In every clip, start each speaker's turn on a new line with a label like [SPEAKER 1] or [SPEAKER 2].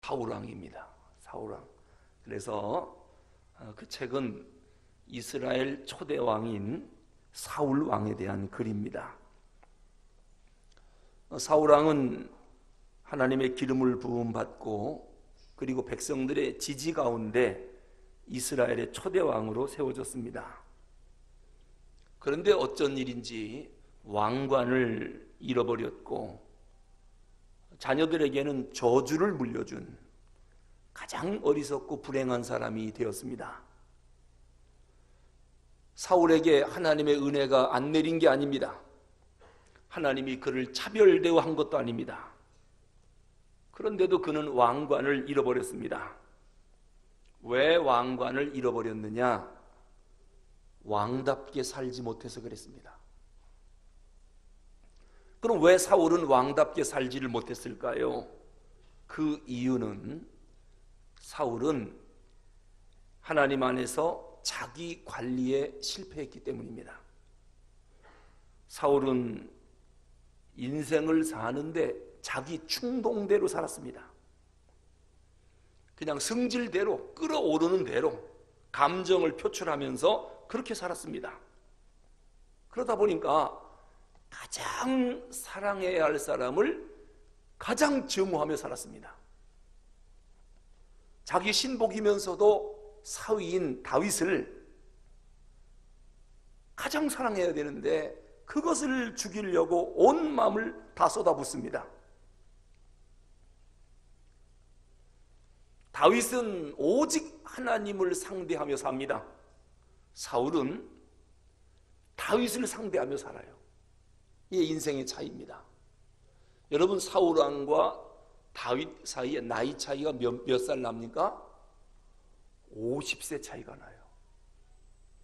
[SPEAKER 1] 사울왕입니다. 사울왕. 그래서 그 책은 이스라엘 초대 왕인 사울왕에 대한 글입니다. 사울왕은 하나님의 기름을 부음 받고 그리고 백성들의 지지 가운데 이스라엘의 초대 왕으로 세워졌습니다. 그런데 어쩐 일인지 왕관을 잃어버렸고 자녀들에게는 저주를 물려준 가장 어리석고 불행한 사람이 되었습니다. 사울에게 하나님의 은혜가 안 내린 게 아닙니다. 하나님이 그를 차별 대우한 것도 아닙니다. 그런데도 그는 왕관을 잃어버렸습니다. 왜 왕관을 잃어버렸느냐? 왕답게 살지 못해서 그랬습니다. 그럼 왜 사울은 왕답게 살지를 못했을까요? 그 이유는 사울은 하나님 안에서 자기 관리에 실패했기 때문입니다. 사울은 인생을 사는데 자기 충동대로 살았습니다. 그냥 성질대로 끌어오르는 대로 감정을 표출하면서 그렇게 살았습니다. 그러다 보니까 가장 사랑해야 할 사람을 가장 증오하며 살았습니다. 자기 신복이면서도 사위인 다윗을 가장 사랑해야 되는데 그것을 죽이려고 온 마음을 다 쏟아붓습니다. 다윗은 오직 하나님을 상대하며 삽니다. 사울은 다윗을 상대하며 살아요. 이게 인생의 차이입니다. 여러분, 사울 왕과 다윗 사이에 나이 차이가 몇 살 납니까? 50세 차이가 나요.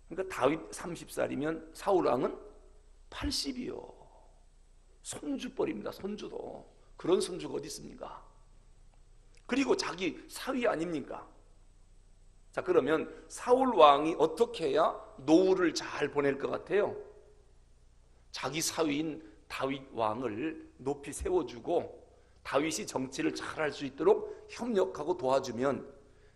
[SPEAKER 1] 그러니까 다윗 30살이면 사울 왕은 80이요. 손주뻘입니다. 손주도. 그런 손주가 어디 있습니까? 그리고 자기 사위 아닙니까? 자, 그러면 사울 왕이 어떻게 해야 노후를 잘 보낼 것 같아요? 자기 사위인 다윗 왕을 높이 세워주고 다윗이 정치를 잘할 수 있도록 협력하고 도와주면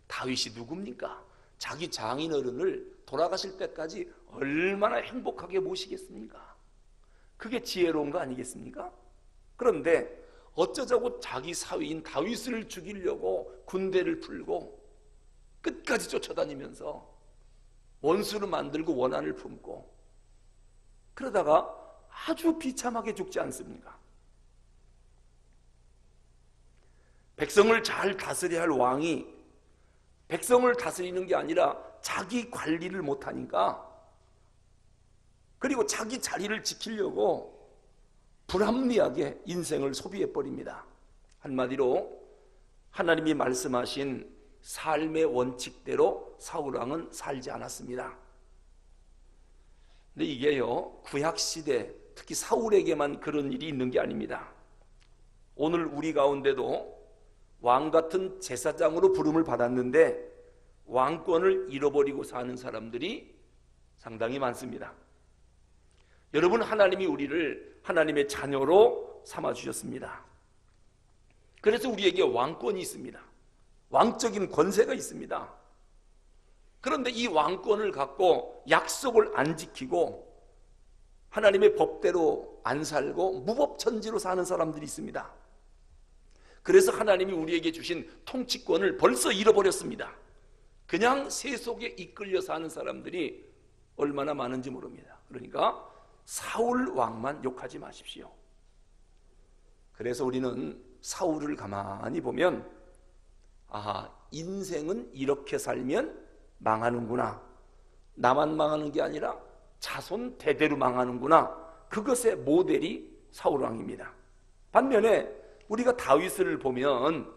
[SPEAKER 1] 다윗이 누굽니까? 자기 장인어른을 돌아가실 때까지 얼마나 행복하게 모시겠습니까? 그게 지혜로운 거 아니겠습니까? 그런데 어쩌자고 자기 사위인 다윗을 죽이려고 군대를 풀고 끝까지 쫓아다니면서 원수를 만들고 원한을 품고 그러다가 아주 비참하게 죽지 않습니까? 백성을 잘 다스려야 할 왕이 백성을 다스리는 게 아니라 자기 관리를 못하니까 그리고 자기 자리를 지키려고 불합리하게 인생을 소비해버립니다. 한마디로 하나님이 말씀하신 삶의 원칙대로 사울왕은 살지 않았습니다. 근데 이게요, 구약시대 특히 사울에게만 그런 일이 있는 게 아닙니다. 오늘 우리 가운데도 왕같은 제사장으로 부름을 받았는데 왕권을 잃어버리고 사는 사람들이 상당히 많습니다. 여러분, 하나님이 우리를 하나님의 자녀로 삼아주셨습니다. 그래서 우리에게 왕권이 있습니다. 왕적인 권세가 있습니다. 그런데 이 왕권을 갖고 약속을 안 지키고 하나님의 법대로 안 살고 무법천지로 사는 사람들이 있습니다. 그래서 하나님이 우리에게 주신 통치권을 벌써 잃어버렸습니다. 그냥 세속에 이끌려 사는 사람들이 얼마나 많은지 모릅니다. 그러니까 사울 왕만 욕하지 마십시오. 그래서 우리는 사울을 가만히 보면 아, 인생은 이렇게 살면 망하는구나. 나만 망하는 게 아니라 자손 대대로 망하는구나. 그것의 모델이 사울 왕입니다. 반면에 우리가 다윗을 보면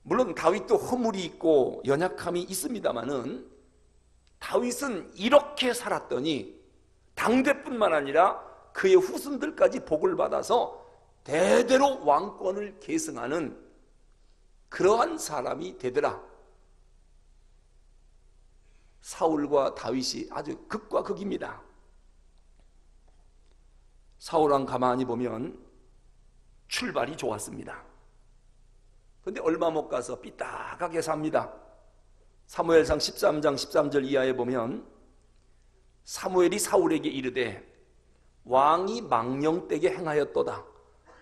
[SPEAKER 1] 물론 다윗도 허물이 있고 연약함이 있습니다만은 다윗은 이렇게 살았더니 당대뿐만 아니라 그의 후손들까지 복을 받아서 대대로 왕권을 계승하는 그러한 사람이 되더라. 사울과 다윗이 아주 극과 극입니다. 사울왕 가만히 보면 출발이 좋았습니다. 그런데 얼마 못 가서 삐딱하게 삽니다. 사무엘상 13장 13절 이하에 보면 사무엘이 사울에게 이르되 왕이 망령되게 행하였도다.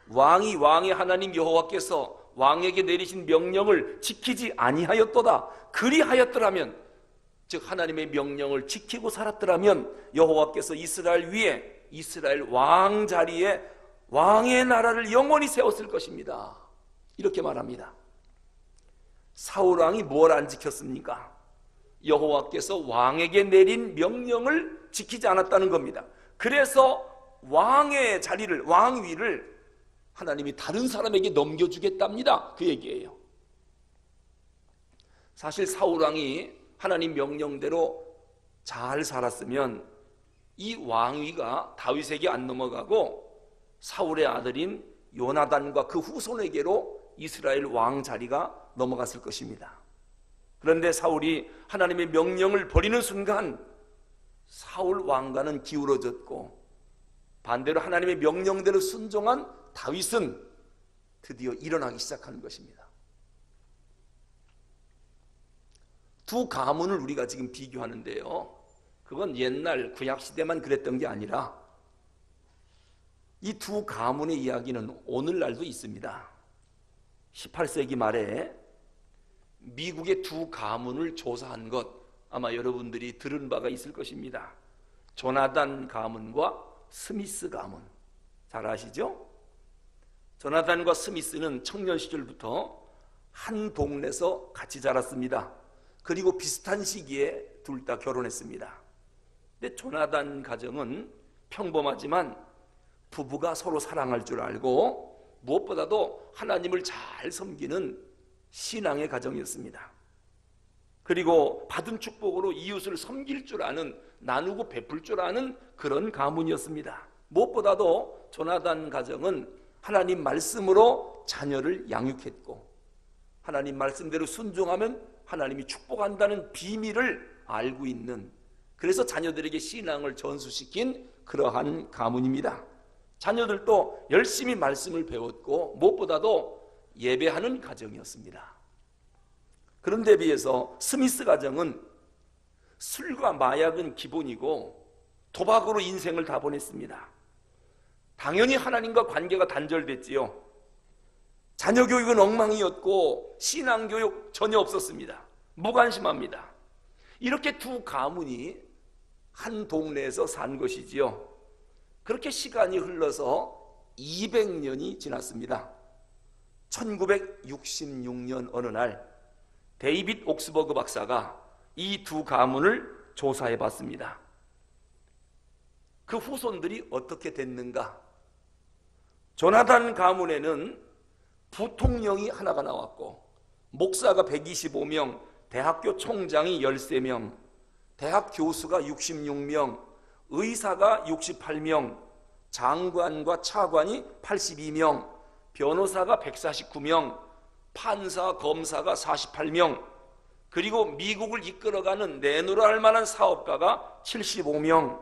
[SPEAKER 1] 왕의 하나님 여호와께서 왕에게 내리신 명령을 지키지 아니하였도다. 그리하였더라면, 즉 하나님의 명령을 지키고 살았더라면 여호와께서 이스라엘 위에, 이스라엘 왕 자리에 왕의 나라를 영원히 세웠을 것입니다. 이렇게 말합니다. 사울 왕이 뭘 안 지켰습니까? 여호와께서 왕에게 내린 명령을 지키지 않았다는 겁니다. 그래서 왕의 자리를, 왕위를 하나님이 다른 사람에게 넘겨주겠답니다. 그 얘기예요. 사실 사울 왕이 하나님 명령대로 잘 살았으면 이 왕위가 다윗에게 안 넘어가고 사울의 아들인 요나단과 그 후손에게로 이스라엘 왕 자리가 넘어갔을 것입니다. 그런데 사울이 하나님의 명령을 버리는 순간 사울 왕과는 기울어졌고, 반대로 하나님의 명령대로 순종한 다윗은 드디어 일어나기 시작하는 것입니다. 두 가문을 우리가 지금 비교하는데요, 그건 옛날 구약시대만 그랬던 게 아니라 이 두 가문의 이야기는 오늘날도 있습니다. 18세기 말에 미국의 두 가문을 조사한 것, 아마 여러분들이 들은 바가 있을 것입니다. 조나단 가문과 스미스 가문, 잘 아시죠? 조나단과 스미스는 청년 시절부터 한 동네에서 같이 자랐습니다. 그리고 비슷한 시기에 둘 다 결혼했습니다. 근데 조나단 가정은 평범하지만 부부가 서로 사랑할 줄 알고 무엇보다도 하나님을 잘 섬기는 신앙의 가정이었습니다. 그리고 받은 축복으로 이웃을 섬길 줄 아는, 나누고 베풀 줄 아는 그런 가문이었습니다. 무엇보다도 조나단 가정은 하나님 말씀으로 자녀를 양육했고, 하나님 말씀대로 순종하면 하나님이 축복한다는 비밀을 알고 있는, 그래서 자녀들에게 신앙을 전수시킨 그러한 가문입니다. 자녀들도 열심히 말씀을 배웠고 무엇보다도 예배하는 가정이었습니다. 그런데 비해서 스미스 가정은 술과 마약은 기본이고 도박으로 인생을 다 보냈습니다. 당연히 하나님과 관계가 단절됐지요. 자녀 교육은 엉망이었고 신앙 교육 전혀 없었습니다. 무관심합니다. 이렇게 두 가문이 한 동네에서 산 것이지요. 그렇게 시간이 흘러서 200년이 지났습니다. 1966년 어느 날 데이빗 옥스버그 박사가 이 두 가문을 조사해 봤습니다. 그 후손들이 어떻게 됐는가? 조나단 가문에는 부통령이 하나가 나왔고, 목사가 125명, 대학교 총장이 13명, 대학 교수가 66명, 의사가 68명, 장관과 차관이 82명, 변호사가 149명, 판사, 검사가 48명, 그리고 미국을 이끌어가는 내노라 할 만한 사업가가 75명,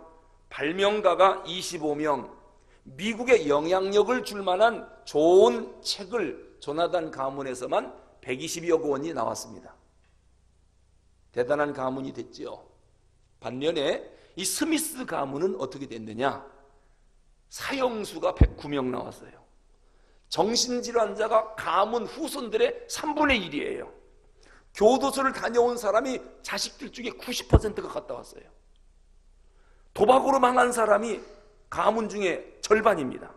[SPEAKER 1] 발명가가 25명, 미국에 영향력을 줄 만한 좋은 책을 조나단 가문에서만 120여 권이 나왔습니다. 대단한 가문이 됐지요. 반면에 이 스미스 가문은 어떻게 됐느냐? 사형수가 109명 나왔어요. 정신질환자가 가문 후손들의 3분의 1이에요. 교도소를 다녀온 사람이 자식들 중에 90%가 갔다 왔어요. 도박으로 망한 사람이 가문 중에 절반입니다.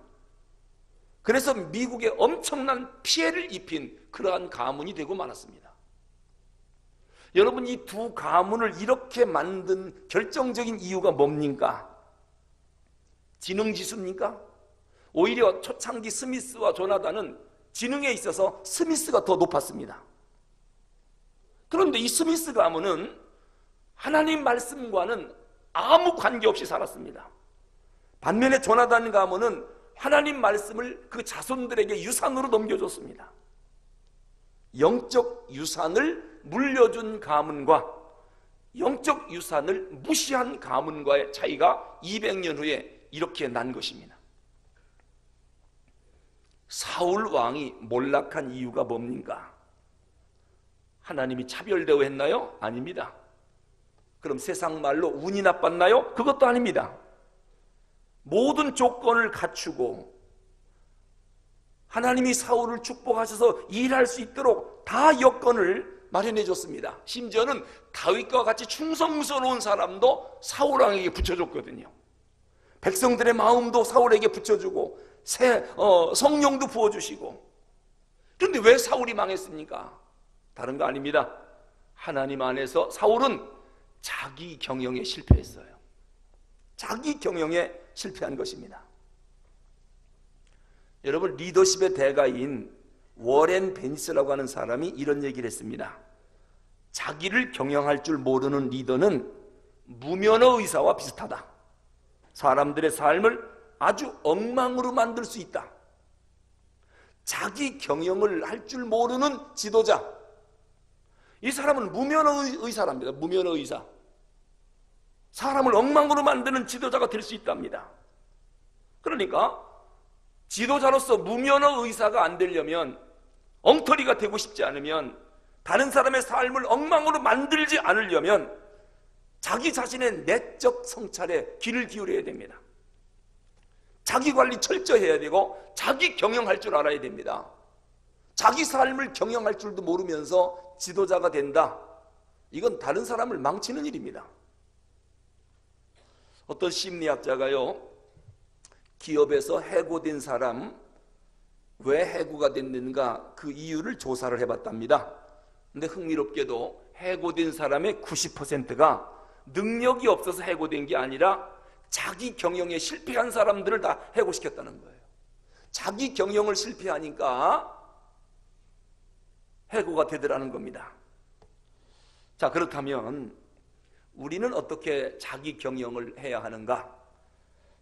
[SPEAKER 1] 그래서 미국에 엄청난 피해를 입힌 그러한 가문이 되고 말았습니다. 여러분, 이 두 가문을 이렇게 만든 결정적인 이유가 뭡니까? 지능지수입니까? 오히려 초창기 스미스와 조나단은 지능에 있어서 스미스가 더 높았습니다. 그런데 이 스미스 가문은 하나님 말씀과는 아무 관계없이 살았습니다. 반면에 조나단 가문은 하나님 말씀을 그 자손들에게 유산으로 넘겨줬습니다. 영적 유산을 물려준 가문과 영적 유산을 무시한 가문과의 차이가 200년 후에 이렇게 난 것입니다. 사울 왕이 몰락한 이유가 뭡니까? 하나님이 차별 대우했나요? 아닙니다. 그럼 세상 말로 운이 나빴나요? 그것도 아닙니다. 모든 조건을 갖추고 하나님이 사울을 축복하셔서 일할 수 있도록 다 여건을 마련해 줬습니다. 심지어는 다윗과 같이 충성스러운 사람도 사울 왕에게 붙여줬거든요. 백성들의 마음도 사울에게 붙여주고 성령도 부어주시고. 그런데 왜 사울이 망했습니까? 다른 거 아닙니다. 하나님 안에서 사울은 자기 경영에 실패했어요. 자기 경영에 실패한 것입니다. 여러분, 리더십의 대가인 워렌 베니스라고 하는 사람이 이런 얘기를 했습니다. 자기를 경영할 줄 모르는 리더는 무면허 의사와 비슷하다. 사람들의 삶을 아주 엉망으로 만들 수 있다. 자기 경영을 할 줄 모르는 지도자, 이 사람은 무면허 의사랍니다. 무면허 의사. 사람을 엉망으로 만드는 지도자가 될 수 있답니다. 그러니까 지도자로서 무면허 의사가 안 되려면, 엉터리가 되고 싶지 않으면, 다른 사람의 삶을 엉망으로 만들지 않으려면 자기 자신의 내적 성찰에 귀를 기울여야 됩니다. 자기 관리 철저해야 되고 자기 경영할 줄 알아야 됩니다. 자기 삶을 경영할 줄도 모르면서 지도자가 된다. 이건 다른 사람을 망치는 일입니다. 어떤 심리학자가요, 기업에서 해고된 사람, 왜 해고가 됐는가 그 이유를 조사를 해봤답니다. 근데 흥미롭게도 해고된 사람의 90%가 능력이 없어서 해고된 게 아니라 자기 경영에 실패한 사람들을 다 해고시켰다는 거예요. 자기 경영을 실패하니까 해고가 되더라는 겁니다. 자, 그렇다면 우리는 어떻게 자기 경영을 해야 하는가?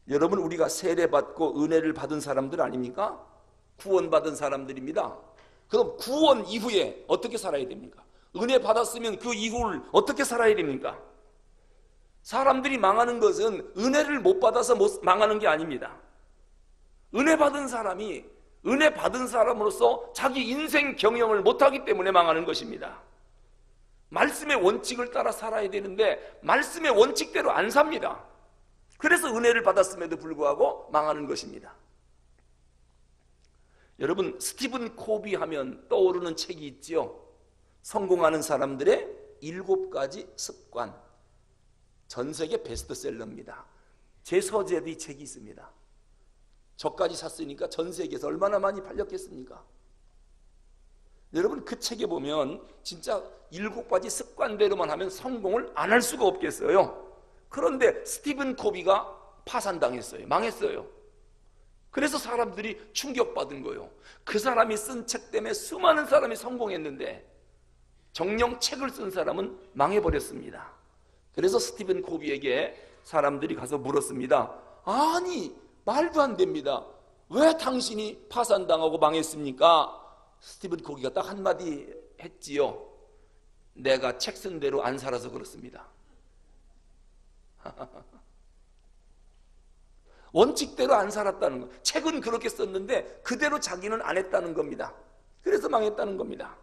[SPEAKER 1] 여러분, 우리가 세례받고 은혜를 받은 사람들 아닙니까? 구원받은 사람들입니다. 그럼 구원 이후에 어떻게 살아야 됩니까? 은혜 받았으면 그 이후를 어떻게 살아야 됩니까? 사람들이 망하는 것은 은혜를 못 받아서 망하는 게 아닙니다. 은혜 받은 사람이 은혜 받은 사람으로서 자기 인생 경영을 못하기 때문에 망하는 것입니다. 말씀의 원칙을 따라 살아야 되는데 말씀의 원칙대로 안 삽니다. 그래서 은혜를 받았음에도 불구하고 망하는 것입니다. 여러분, 스티븐 코비 하면 떠오르는 책이 있지요. 성공하는 사람들의 7가지 습관. 전 세계 베스트셀러입니다. 제 서재에도 이 책이 있습니다. 저까지 샀으니까 전 세계에서 얼마나 많이 팔렸겠습니까? 여러분, 그 책에 보면 진짜 7가지 습관대로만 하면 성공을 안 할 수가 없겠어요. 그런데 스티븐 코비가 파산당했어요. 망했어요. 그래서 사람들이 충격받은 거예요. 그 사람이 쓴 책 때문에 수많은 사람이 성공했는데 정녕 책을 쓴 사람은 망해버렸습니다. 그래서 스티븐 코비에게 사람들이 가서 물었습니다. 아니, 말도 안 됩니다. 왜 당신이 파산당하고 망했습니까? 스티븐 코비가 딱 한마디 했지요. 내가 책 쓴 대로 안 살아서 그렇습니다. 원칙대로 안 살았다는 거. 책은 그렇게 썼는데 그대로 자기는 안 했다는 겁니다. 그래서 망했다는 겁니다.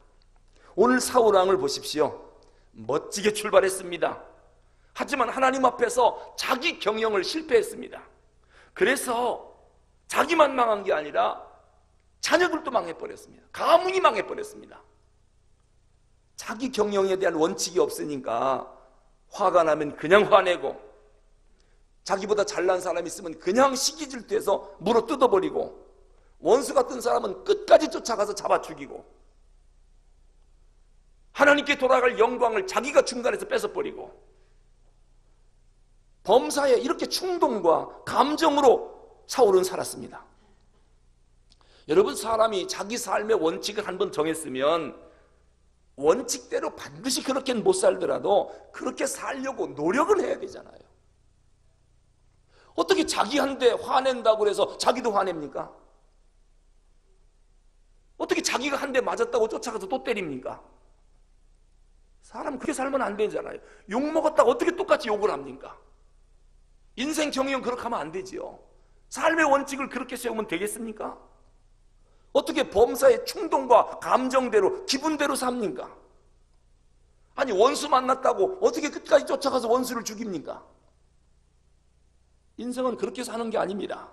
[SPEAKER 1] 오늘 사울 왕을 보십시오. 멋지게 출발했습니다. 하지만 하나님 앞에서 자기 경영을 실패했습니다. 그래서 자기만 망한 게 아니라 자녀들도 망해버렸습니다. 가문이 망해버렸습니다. 자기 경영에 대한 원칙이 없으니까 화가 나면 그냥 화내고, 자기보다 잘난 사람이 있으면 그냥 시기질투해서 물어 뜯어버리고, 원수 같은 사람은 끝까지 쫓아가서 잡아 죽이고, 하나님께 돌아갈 영광을 자기가 중간에서 뺏어버리고, 범사에 이렇게 충동과 감정으로 사울은 살았습니다. 여러분, 사람이 자기 삶의 원칙을 한번 정했으면 원칙대로 반드시 그렇게는 못 살더라도 그렇게 살려고 노력을 해야 되잖아요. 어떻게 자기한테 화낸다고 해서 자기도 화냅니까? 어떻게 자기가 한 대 맞았다고 쫓아가서 또 때립니까? 사람 그렇게 살면 안 되잖아요. 욕먹었다고 어떻게 똑같이 욕을 합니까? 인생 경영 그렇게 하면 안 되지요. 삶의 원칙을 그렇게 세우면 되겠습니까? 어떻게 범사의 충동과 감정대로 기분대로 삽니까? 아니 원수 만났다고 어떻게 끝까지 쫓아가서 원수를 죽입니까? 인생은 그렇게 사는 게 아닙니다.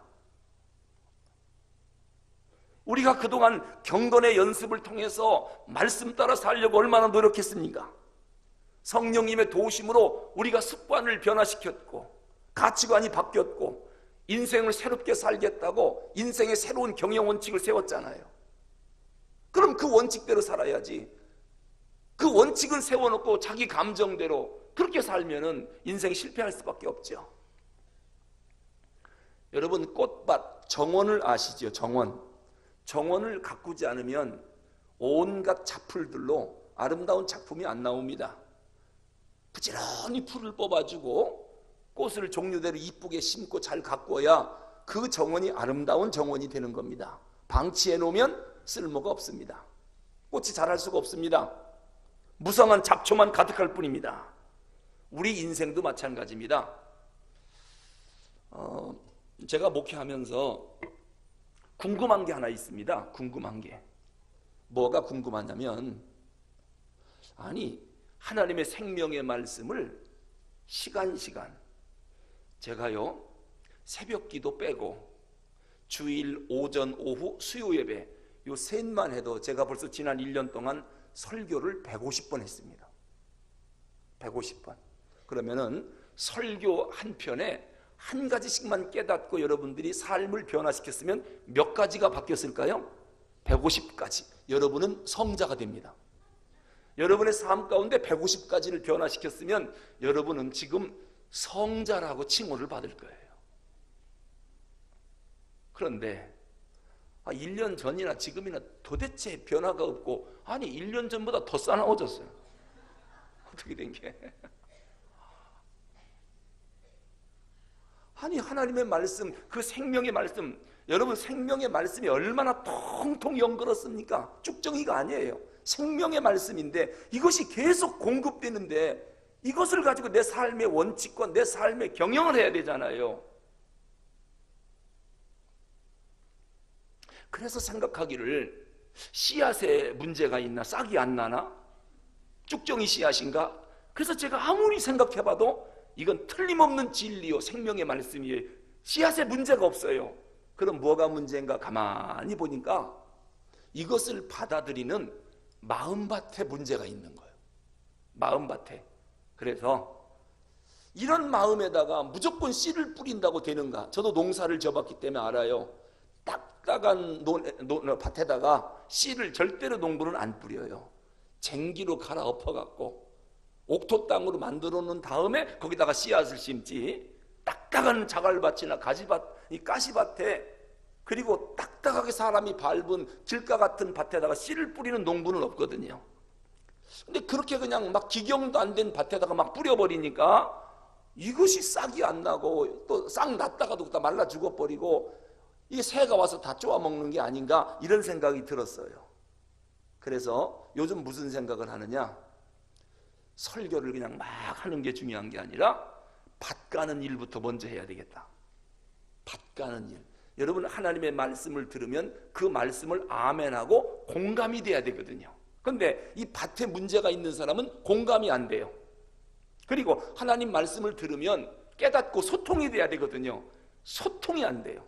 [SPEAKER 1] 우리가 그동안 경건의 연습을 통해서 말씀 따라 살려고 얼마나 노력했습니까? 성령님의 도우심으로 우리가 습관을 변화시켰고 가치관이 바뀌었고 인생을 새롭게 살겠다고 인생의 새로운 경영 원칙을 세웠잖아요. 그럼 그 원칙대로 살아야지. 그 원칙은 세워놓고 자기 감정대로 그렇게 살면은 인생이 실패할 수밖에 없죠. 여러분 꽃밭 정원을 아시죠? 정원을 가꾸지 않으면 온갖 잡풀들로 아름다운 작품이 안 나옵니다. 부지런히 풀을 뽑아주고 꽃을 종류대로 이쁘게 심고 잘 가꾸어야 그 정원이 아름다운 정원이 되는 겁니다. 방치해 놓으면 쓸모가 없습니다. 꽃이 자랄 수가 없습니다. 무성한 잡초만 가득할 뿐입니다. 우리 인생도 마찬가지입니다. 제가 목회하면서 궁금한 게 하나 있습니다. 궁금한 게 뭐가 궁금하냐면, 아니 하나님의 생명의 말씀을 시간 제가요 새벽 기도 빼고 주일 오전 오후 수요 예배 요 셋만 해도 제가 벌써 지난 1년 동안 설교를 150번 했습니다. 150번. 그러면은 설교 한 편에 한 가지씩만 깨닫고 여러분들이 삶을 변화시켰으면 몇 가지가 바뀌었을까요? 150가지. 여러분은 성자가 됩니다. 여러분의 삶 가운데 150가지를 변화시켰으면 여러분은 지금 성자라고 칭호를 받을 거예요. 그런데 1년 전이나 지금이나 도대체 변화가 없고, 아니 1년 전보다 더 싸나워졌어요. 어떻게 된 게? 아니 하나님의 말씀, 그 생명의 말씀, 여러분 생명의 말씀이 얼마나 통통 연걸었습니까? 쭉정이가 아니에요. 생명의 말씀인데 이것이 계속 공급되는데 이것을 가지고 내 삶의 원칙과 내 삶의 경영을 해야 되잖아요. 그래서 생각하기를 씨앗에 문제가 있나? 싹이 안 나나? 쭉정이 씨앗인가? 그래서 제가 아무리 생각해봐도 이건 틀림없는 진리요 생명의 말씀이에요. 씨앗에 문제가 없어요. 그럼 뭐가 문제인가? 가만히 보니까 이것을 받아들이는 마음밭에 문제가 있는 거예요. 마음밭에. 그래서 이런 마음에다가 무조건 씨를 뿌린다고 되는가? 저도 농사를 지어봤기 때문에 알아요. 딱딱한 밭에다가 씨를 절대로 농부는 안 뿌려요. 쟁기로 갈아 엎어갖고 옥토 땅으로 만들어 놓은 다음에 거기다가 씨앗을 심지. 딱딱한 자갈밭이나 가지밭, 이 가시밭에, 그리고 딱딱하게 사람이 밟은 길가 같은 밭에다가 씨를 뿌리는 농부는 없거든요. 근데 그렇게 그냥 막 기경도 안 된 밭에다가 막 뿌려버리니까 이것이 싹이 안 나고 또 싹 났다가도 다 말라 죽어버리고 이게 새가 와서 다 쪼아먹는 게 아닌가, 이런 생각이 들었어요. 그래서 요즘 무슨 생각을 하느냐? 설교를 그냥 막 하는 게 중요한 게 아니라 밭 가는 일부터 먼저 해야 되겠다. 밭 가는 일. 여러분 하나님의 말씀을 들으면 그 말씀을 아멘하고 공감이 돼야 되거든요. 그런데 이 밭에 문제가 있는 사람은 공감이 안 돼요. 그리고 하나님 말씀을 들으면 깨닫고 소통이 돼야 되거든요. 소통이 안 돼요.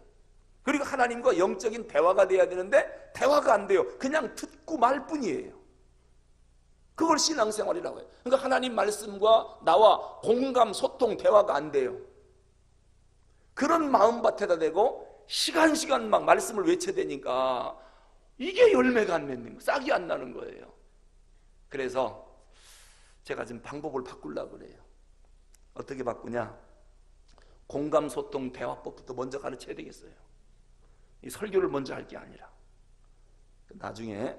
[SPEAKER 1] 그리고 하나님과 영적인 대화가 돼야 되는데 대화가 안 돼요. 그냥 듣고 말 뿐이에요. 그걸 신앙생활이라고 해요. 그러니까 하나님 말씀과 나와 공감, 소통, 대화가 안 돼요. 그런 마음밭에다 대고 시간 막 말씀을 외쳐대니까 이게 열매가 안 맺는 거예요. 싹이 안 나는 거예요. 그래서 제가 지금 방법을 바꾸려고 그래요. 어떻게 바꾸냐? 공감, 소통, 대화법부터 먼저 가르쳐야 되겠어요. 이 설교를 먼저 할 게 아니라. 나중에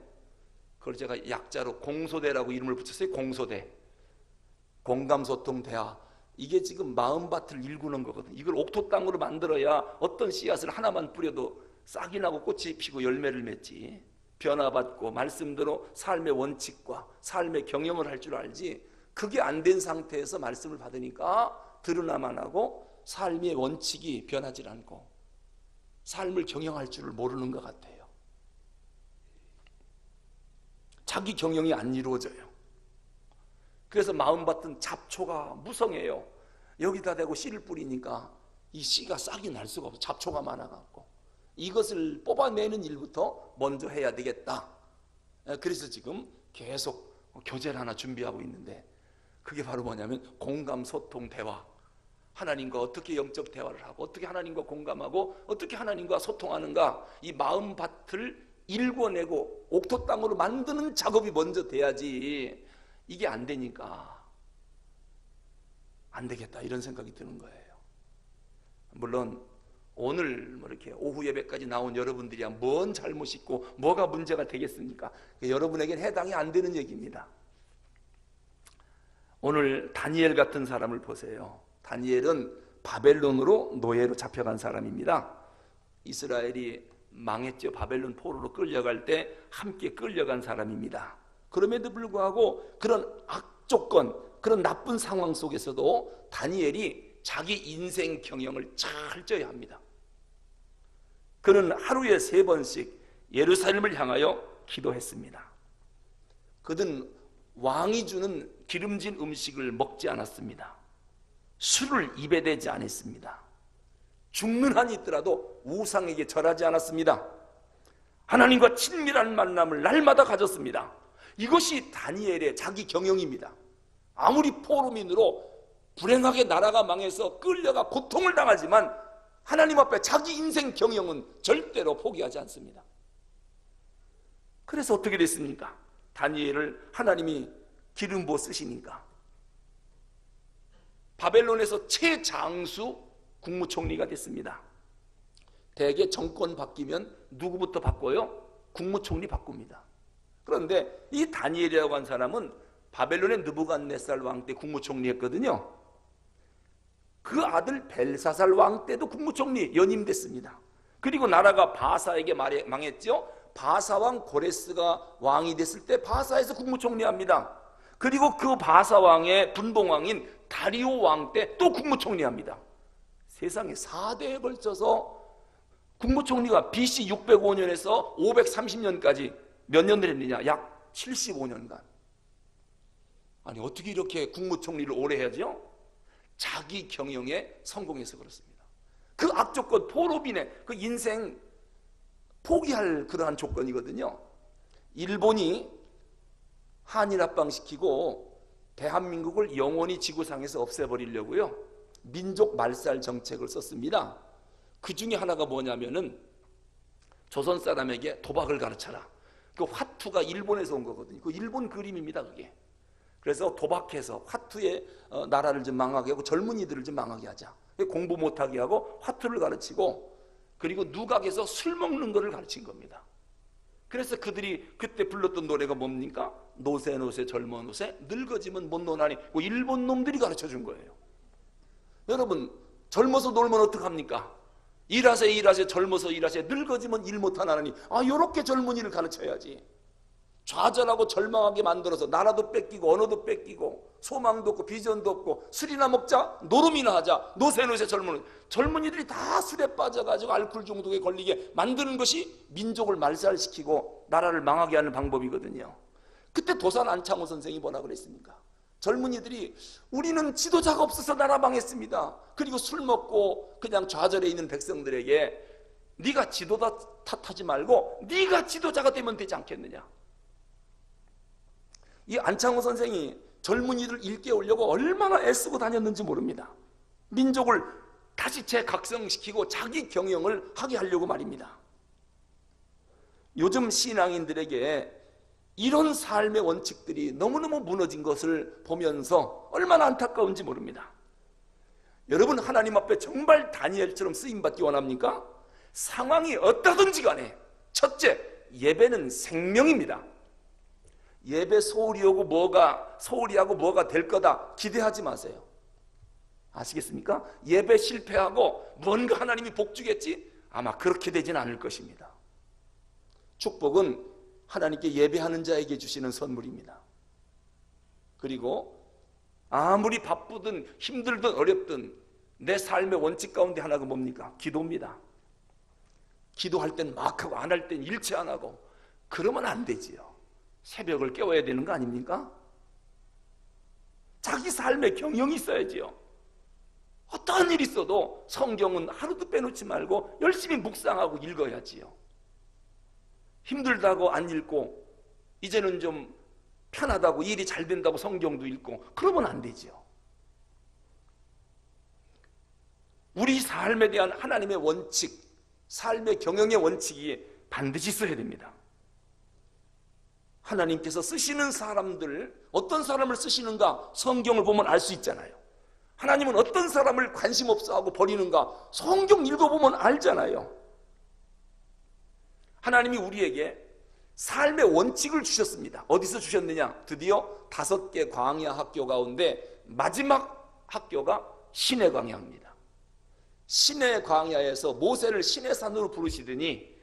[SPEAKER 1] 그걸 제가 약자로 공소대라고 이름을 붙였어요. 공소대. 공감, 소통, 대화. 이게 지금 마음밭을 일구는 거거든요. 이걸 옥토 땅으로 만들어야 어떤 씨앗을 하나만 뿌려도 싹이 나고 꽃이 피고 열매를 맺지. 변화받고 말씀대로 삶의 원칙과 삶의 경영을 할 줄 알지. 그게 안 된 상태에서 말씀을 받으니까 들으나만 하고 삶의 원칙이 변하지 않고 삶을 경영할 줄을 모르는 것 같아요. 자기 경영이 안 이루어져요. 그래서 마음밭은 잡초가 무성해요. 여기다 대고 씨를 뿌리니까 이 씨가 싹이 날 수가 없어. 잡초가 많아갖고. 이것을 뽑아내는 일부터 먼저 해야 되겠다. 그래서 지금 계속 교재를 하나 준비하고 있는데, 그게 바로 뭐냐면 공감, 소통, 대화. 하나님과 어떻게 영적 대화를 하고, 어떻게 하나님과 공감하고, 어떻게 하나님과 소통하는가, 이 마음밭을 일궈내고 옥토 땅으로 만드는 작업이 먼저 돼야지, 이게 안 되니까 안 되겠다 이런 생각이 드는 거예요. 물론 오늘 이렇게 오후 예배까지 나온 여러분들이야 뭔 잘못이 있고 뭐가 문제가 되겠습니까? 여러분에겐 해당이 안 되는 얘기입니다. 오늘 다니엘 같은 사람을 보세요. 다니엘은 바벨론으로 노예로 잡혀간 사람입니다. 이스라엘이 망했죠. 바벨론 포로로 끌려갈 때 함께 끌려간 사람입니다. 그럼에도 불구하고 그런 악조건, 그런 나쁜 상황 속에서도 다니엘이 자기 인생 경영을 잘 쪄야 합니다. 그는 하루에 3번씩 예루살렘을 향하여 기도했습니다. 그는 왕이 주는 기름진 음식을 먹지 않았습니다. 술을 입에 대지 않았습니다. 죽는 한이 있더라도 우상에게 절하지 않았습니다. 하나님과 친밀한 만남을 날마다 가졌습니다. 이것이 다니엘의 자기 경영입니다. 아무리 포로민으로 불행하게 나라가 망해서 끌려가 고통을 당하지만 하나님 앞에 자기 인생 경영은 절대로 포기하지 않습니다. 그래서 어떻게 됐습니까? 다니엘을 하나님이 기름 부어 쓰시니까 바벨론에서 최장수 국무총리가 됐습니다. 대개 정권 바뀌면 누구부터 바꿔요? 국무총리 바꿉니다. 그런데 이 다니엘이라고 한 사람은 바벨론의 느부갓네살 왕 때 국무총리였거든요. 그 아들 벨사살 왕 때도 국무총리 연임됐습니다. 그리고 나라가 바사에게 망했죠. 바사 왕 고레스가 왕이 됐을 때 바사에서 국무총리합니다. 그리고 그 바사 왕의 분봉왕인 다리오 왕 때 또 국무총리합니다. 세상에 4대에 걸쳐서 국무총리가 BC 605년에서 530년까지 몇 년을 했느냐? 약 75년간. 아니 어떻게 이렇게 국무총리를 오래 해야죠? 자기 경영에 성공해서 그렇습니다. 그 악조건, 포로빈의 그 인생 포기할 그러한 조건이거든요. 일본이 한일 합방시키고 대한민국을 영원히 지구상에서 없애버리려고요, 민족 말살 정책을 썼습니다. 그 중에 하나가 뭐냐면은 조선 사람에게 도박을 가르쳐라. 그 화투가 일본에서 온 거거든요. 그 일본 그림입니다, 그게. 그래서 도박해서 화투의 나라를 좀 망하게 하고 젊은이들을 좀 망하게 하자. 공부 못하게 하고 화투를 가르치고, 그리고 누각에서 술 먹는 거를 가르친 겁니다. 그래서 그들이 그때 불렀던 노래가 뭡니까? 노세 노세 젊어 노세 늙어지면 못 노나니. 일본 놈들이 가르쳐준 거예요. 여러분 젊어서 놀면 어떡합니까? 일하세요 일하세요, 젊어서 일하세요, 늙어지면 일 못하나니. 요렇게 젊은이를 가르쳐야지. 좌절하고 절망하게 만들어서 나라도 뺏기고 언어도 뺏기고 소망도 없고 비전도 없고 술이나 먹자, 노름이나 하자, 노세노세 젊은이들이 다 술에 빠져가지고 알코올 중독에 걸리게 만드는 것이 민족을 말살시키고 나라를 망하게 하는 방법이거든요. 그때 도산 안창호 선생이 뭐라 그랬습니까? 젊은이들이 우리는 지도자가 없어서 나라 망했습니다. 그리고 술 먹고 그냥 좌절해 있는 백성들에게 네가 지도자 탓하지 말고 네가 지도자가 되면 되지 않겠느냐. 이 안창호 선생이 젊은이들 일깨우려고 얼마나 애쓰고 다녔는지 모릅니다. 민족을 다시 재각성시키고 자기 경영을 하게 하려고 말입니다. 요즘 신앙인들에게 이런 삶의 원칙들이 너무너무 무너진 것을 보면서 얼마나 안타까운지 모릅니다. 여러분 하나님 앞에 정말 다니엘처럼 쓰임받기 원합니까? 상황이 어떠든지 간에 첫째, 예배는 생명입니다. 예배 소홀히 하고 뭐가 될 거다 기대하지 마세요. 아시겠습니까? 예배 실패하고 뭔가 하나님이 복 주겠지? 아마 그렇게 되진 않을 것입니다. 축복은 하나님께 예배하는 자에게 주시는 선물입니다. 그리고 아무리 바쁘든 힘들든 어렵든 내 삶의 원칙 가운데 하나가 뭡니까? 기도입니다. 기도할 땐 막 하고 안 할 땐 일체 안 하고 그러면 안 되지요. 새벽을 깨워야 되는 거 아닙니까? 자기 삶의 경영이 있어야지요. 어떤 일이 있어도 성경은 하루도 빼놓지 말고 열심히 묵상하고 읽어야지요. 힘들다고 안 읽고 이제는 좀 편하다고 일이 잘 된다고 성경도 읽고 그러면 안 되지요. 우리 삶에 대한 하나님의 원칙, 삶의 경영의 원칙이 반드시 있어야 됩니다. 하나님께서 쓰시는 사람들, 어떤 사람을 쓰시는가 성경을 보면 알 수 있잖아요. 하나님은 어떤 사람을 관심 없어 하고 버리는가 성경 읽어보면 알잖아요. 하나님이 우리에게 삶의 원칙을 주셨습니다. 어디서 주셨느냐? 드디어 5개 광야 학교 가운데 마지막 학교가 시내 광야입니다. 시내 광야에서 모세를 시내 산으로 부르시더니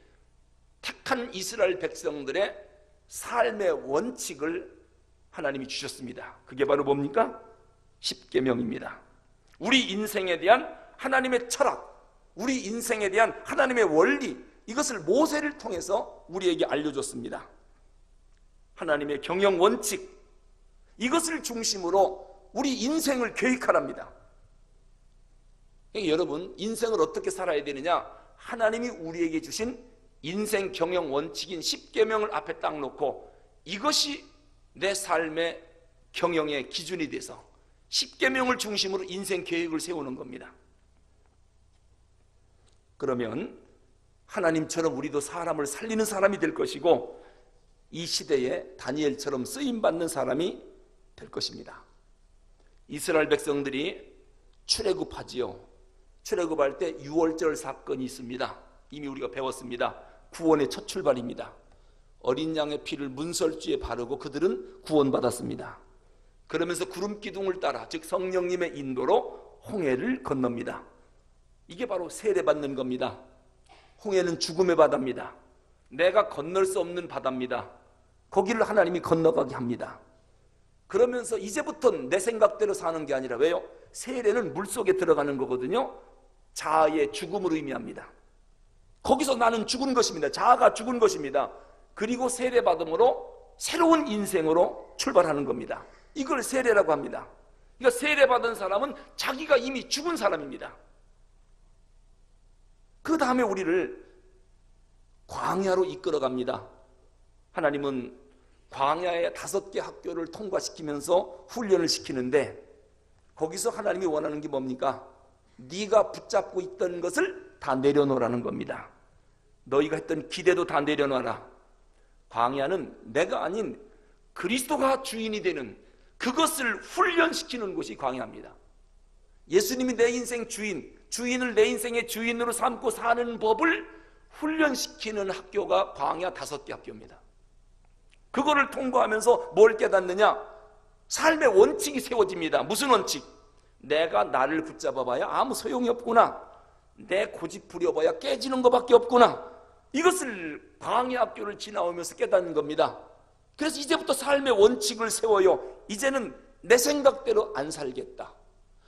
[SPEAKER 1] 택한 이스라엘 백성들의 삶의 원칙을 하나님이 주셨습니다. 그게 바로 뭡니까? 십계명입니다. 우리 인생에 대한 하나님의 철학, 우리 인생에 대한 하나님의 원리, 이것을 모세를 통해서 우리에게 알려줬습니다. 하나님의 경영 원칙, 이것을 중심으로 우리 인생을 계획하랍니다. 여러분, 인생을 어떻게 살아야 되느냐? 하나님이 우리에게 주신 인생 경영 원칙인 십계명을 앞에 딱 놓고 이것이 내 삶의 경영의 기준이 돼서 십계명을 중심으로 인생 계획을 세우는 겁니다. 그러면 하나님처럼 우리도 사람을 살리는 사람이 될 것이고 이 시대에 다니엘처럼 쓰임받는 사람이 될 것입니다. 이스라엘 백성들이 출애굽하지요. 출애굽할 때 유월절 사건이 있습니다. 이미 우리가 배웠습니다. 구원의 첫 출발입니다. 어린 양의 피를 문설주에 바르고 그들은 구원받았습니다. 그러면서 구름 기둥을 따라, 즉 성령님의 인도로 홍해를 건넙니다. 이게 바로 세례받는 겁니다. 홍해는 죽음의 바다입니다. 내가 건널 수 없는 바다입니다. 거기를 하나님이 건너가게 합니다. 그러면서 이제부터는 내 생각대로 사는 게 아니라, 왜요? 세례는 물속에 들어가는 거거든요. 자아의 죽음을 의미합니다. 거기서 나는 죽은 것입니다. 자아가 죽은 것입니다. 그리고 세례받음으로 새로운 인생으로 출발하는 겁니다. 이걸 세례라고 합니다. 그러니까 세례받은 사람은 자기가 이미 죽은 사람입니다. 그 다음에 우리를 광야로 이끌어갑니다. 하나님은 광야의 5개 학교를 통과시키면서 훈련을 시키는데 거기서 하나님이 원하는 게 뭡니까? 네가 붙잡고 있던 것을 다 내려놓으라는 겁니다. 너희가 했던 기대도 다 내려놔라. 광야는 내가 아닌 그리스도가 주인이 되는 그것을 훈련시키는 곳이 광야입니다. 예수님이 내 인생 주인을 내 인생의 주인으로 삼고 사는 법을 훈련시키는 학교가 광야 5개 학교입니다. 그거를 통과하면서 뭘 깨닫느냐? 삶의 원칙이 세워집니다. 무슨 원칙? 내가 나를 붙잡아봐야 아무 소용이 없구나. 내 고집 부려봐야 깨지는 것밖에 없구나. 이것을 광야 학교를 지나오면서 깨닫는 겁니다. 그래서 이제부터 삶의 원칙을 세워요. 이제는 내 생각대로 안 살겠다.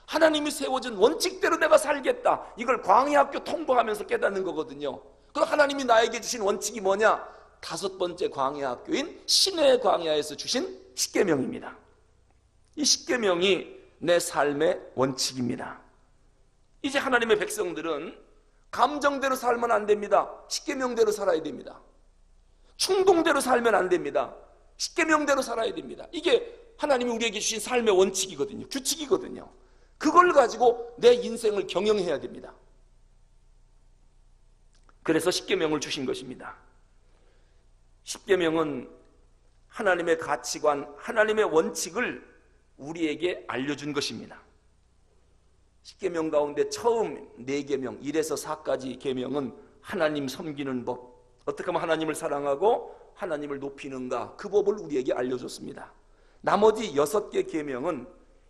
[SPEAKER 1] 하나님이 세워준 원칙대로 내가 살겠다. 이걸 광야 학교 통과하면서 깨닫는 거거든요. 그럼 하나님이 나에게 주신 원칙이 뭐냐? 5번째 광야 학교인 시내 광야에서 주신 십계명입니다. 이 십계명이 내 삶의 원칙입니다. 이제 하나님의 백성들은 감정대로 살면 안 됩니다. 십계명대로 살아야 됩니다. 충동대로 살면 안 됩니다. 십계명대로 살아야 됩니다. 이게 하나님이 우리에게 주신 삶의 원칙이거든요. 규칙이거든요. 그걸 가지고 내 인생을 경영해야 됩니다. 그래서 십계명을 주신 것입니다. 십계명은 하나님의 가치관, 하나님의 원칙을 우리에게 알려준 것입니다. 십계명 가운데 처음 4계명, 1에서 4까지 계명은 하나님 섬기는 법, 어떻게 하면 하나님을 사랑하고 하나님을 높이는가, 그 법을 우리에게 알려줬습니다. 나머지 6개 계명은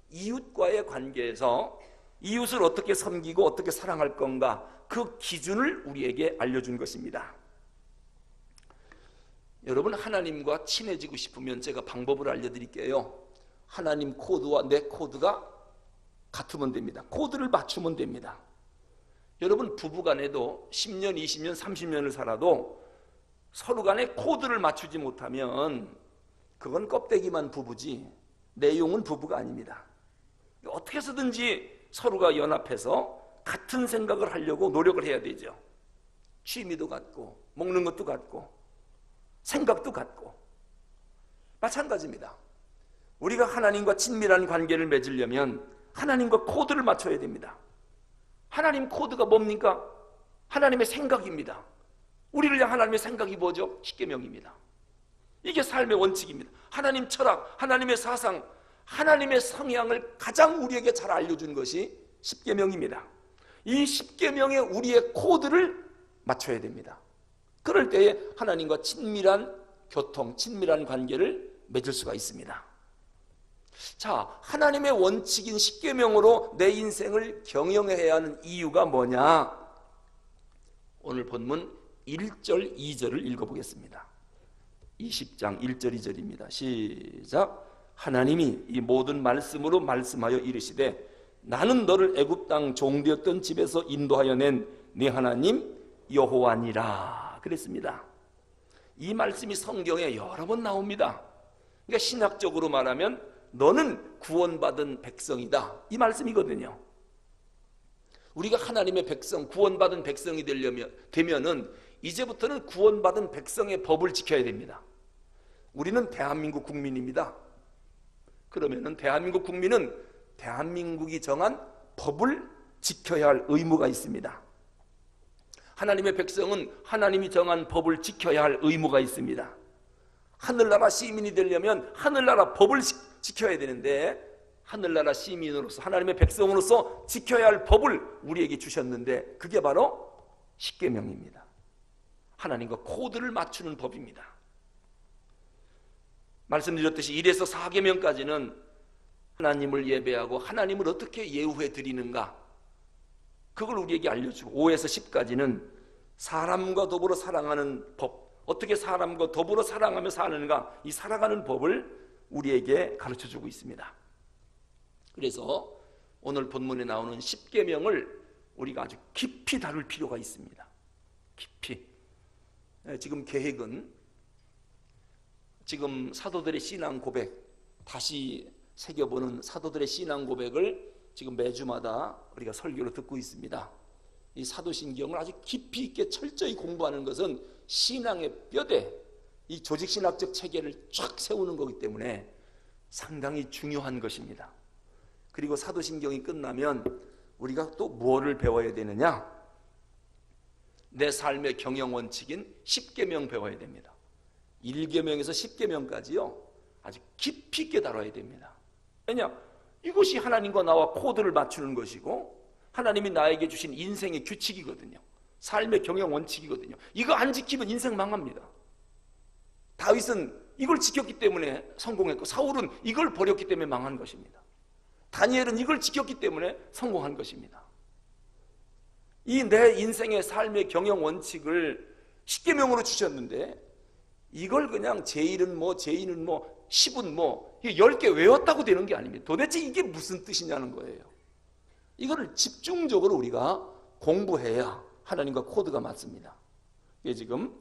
[SPEAKER 1] 이웃과의 관계에서 이웃을 어떻게 섬기고 어떻게 사랑할 건가, 그 기준을 우리에게 알려준 것입니다. 여러분, 하나님과 친해지고 싶으면 제가 방법을 알려드릴게요. 하나님 코드와 내 코드가 같으면 됩니다. 코드를 맞추면 됩니다. 여러분, 부부간에도 10년, 20년, 30년을 살아도 서로 간에 코드를 맞추지 못하면 그건 껍데기만 부부지 내용은 부부가 아닙니다. 어떻게 해서든지 서로가 연합해서 같은 생각을 하려고 노력을 해야 되죠. 취미도 같고 먹는 것도 같고 생각도 같고 마찬가지입니다. 우리가 하나님과 친밀한 관계를 맺으려면 하나님과 코드를 맞춰야 됩니다. 하나님 코드가 뭡니까? 하나님의 생각입니다. 우리를 향한 하나님의 생각이 뭐죠? 십계명입니다. 이게 삶의 원칙입니다. 하나님 철학, 하나님의 사상, 하나님의 성향을 가장 우리에게 잘 알려준 것이 십계명입니다. 이 십계명에 우리의 코드를 맞춰야 됩니다. 그럴 때에 하나님과 친밀한 교통, 친밀한 관계를 맺을 수가 있습니다. 자, 하나님의 원칙인 십계명으로 내 인생을 경영해야 하는 이유가 뭐냐? 오늘 본문 1절, 2절을 읽어보겠습니다. 20장 1절, 2절입니다. 시작. 하나님이 이 모든 말씀으로 말씀하여 이르시되 나는 너를 애굽 땅 종되었던 집에서 인도하여 낸 네 하나님 여호와니라 그랬습니다. 이 말씀이 성경에 여러 번 나옵니다. 그러니까 신학적으로 말하면 너는 구원받은 백성이다 이 말씀이거든요. 우리가 하나님의 백성, 구원받은 백성이 되면은 이제부터는 구원받은 백성의 법을 지켜야 됩니다. 우리는 대한민국 국민입니다. 그러면은 대한민국 국민은 대한민국이 정한 법을 지켜야 할 의무가 있습니다. 하나님의 백성은 하나님이 정한 법을 지켜야 할 의무가 있습니다. 하늘나라 시민이 되려면 하늘나라 법을 지켜야 되는데 하늘나라 시민으로서 하나님의 백성으로서 지켜야 할 법을 우리에게 주셨는데 그게 바로 십계명입니다. 하나님과 코드를 맞추는 법입니다. 말씀드렸듯이 1에서 4계명까지는 하나님을 예배하고 하나님을 어떻게 예우해 드리는가 그걸 우리에게 알려주고 5에서 10까지는 사람과 더불어 사랑하는 법, 어떻게 사람과 더불어 사랑하며 사는가 이 살아가는 법을 우리에게 가르쳐주고 있습니다. 그래서 오늘 본문에 나오는 십계명을 우리가 아주 깊이 다룰 필요가 있습니다. 깊이. 지금 계획은 지금 사도들의 신앙 고백 다시 새겨보는 사도들의 신앙 고백을 지금 매주마다 우리가 설교로 듣고 있습니다. 이 사도신경을 아주 깊이 있게 철저히 공부하는 것은 신앙의 뼈대, 이 조직신학적 체계를 쫙 세우는 거기 때문에 상당히 중요한 것입니다. 그리고 사도신경이 끝나면 우리가 또 무엇을 배워야 되느냐? 내 삶의 경영 원칙인 십계명 배워야 됩니다. 1계명에서 10계명까지요 아주 깊이 있게 다뤄야 됩니다. 왜냐? 이것이 하나님과 나와 코드를 맞추는 것이고 하나님이 나에게 주신 인생의 규칙이거든요. 삶의 경영 원칙이거든요. 이거 안 지키면 인생 망합니다. 다윗은 이걸 지켰기 때문에 성공했고 사울은 이걸 버렸기 때문에 망한 것입니다. 다니엘은 이걸 지켰기 때문에 성공한 것입니다. 이 내 인생의 삶의 경영 원칙을 십계명으로 주셨는데 이걸 그냥 제1은 뭐 제2는 뭐 10은 뭐 10개 외웠다고 되는 게 아닙니다. 도대체 이게 무슨 뜻이냐는 거예요. 이거를 집중적으로 우리가 공부해야 하나님과 코드가 맞습니다. 이게 지금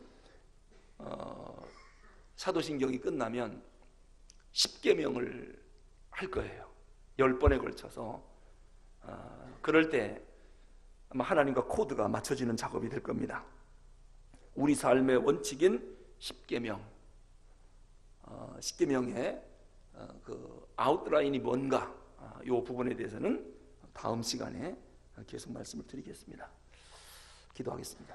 [SPEAKER 1] 사도신경이 끝나면 10계명을 할 거예요. 10번에 걸쳐서 그럴 때 아마 하나님과 코드가 맞춰지는 작업이 될 겁니다. 우리 삶의 원칙인 10계명 10계명의 그 아웃라인이 뭔가 이 부분에 대해서는 다음 시간에 계속 말씀을 드리겠습니다. 기도하겠습니다.